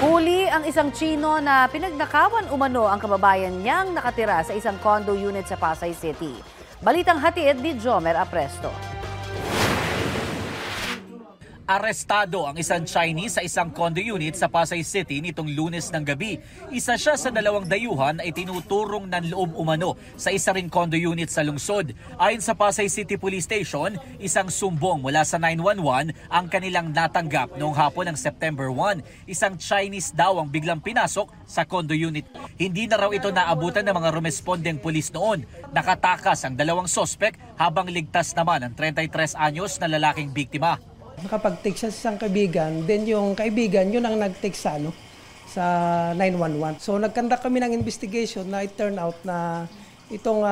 Huli ang isang Tsino na pinagnakawan umano ang kababayan niyang nakatira sa isang condo unit sa Pasay City. Balitang hatid ni Jomer Apresto. Arestado ang isang Chinese sa isang condo unit sa Pasay City nitong Lunes ng gabi. Isa siya sa dalawang dayuhan ay tinuturong ng loob umano sa isa ring condo unit sa lungsod. Ayon sa Pasay City Police Station, isang sumbong mula sa 911 ang kanilang natanggap noong hapon ng September 1. Isang Chinese daw ang biglang pinasok sa condo unit. Hindi na raw ito naabutan ng mga rumespondeng pulis noon. Nakatakas ang dalawang sospek habang ligtas naman ang 33 anyos na lalaking biktima. Nakapag-text siya sa isang kaibigan, then yung kaibigan, yun ang nag-text sa 911. So nagkandak kami ng investigation na it turned out na itong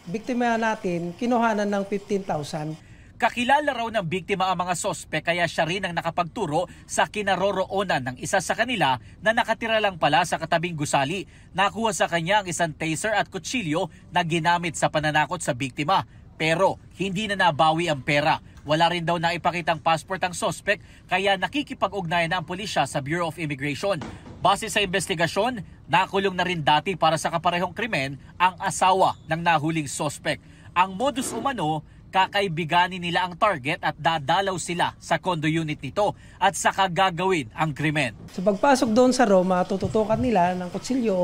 biktima natin, kinuhanan ng 15,000. Kakilala raw ng biktima ang mga sospek kaya siya rin ang nakapagturo sa kinaroroonan ng isa sa kanila na nakatira lang pala sa katabing gusali. Nakuha sa kanya ang isang taser at kutsilyo na ginamit sa pananakot sa biktima. Pero hindi na nabawi ang pera. Wala rin daw naipakitang passport ang sospek kaya nakikipag-ugnayan na ang pulisya sa Bureau of Immigration. Base sa investigasyon, nakulong na rin dati para sa kaparehong krimen ang asawa ng nahuling sospek. Ang modus umano, kakaibiganin nila ang target at dadalaw sila sa condo unit nito at saka gagawin ang krimen. Sa pagpasok doon sa Roma, tututukan nila ng kutsilyo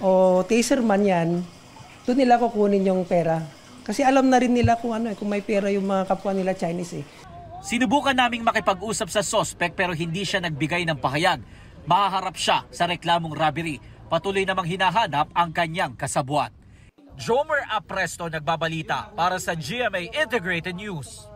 o taser man yan, doon nila kukunin yung pera. Kasi alam na rin nila kung may pera yung mga kapwa nila Chinese . Sinubukan naming makipag-usap sa suspect pero hindi siya nagbigay ng pahayag. Mahaharap siya sa reklamong robbery. Patuloy namang hinahanap ang kanyang kasabwat. Jomer Apresto nagbabalita para sa GMA Integrated News.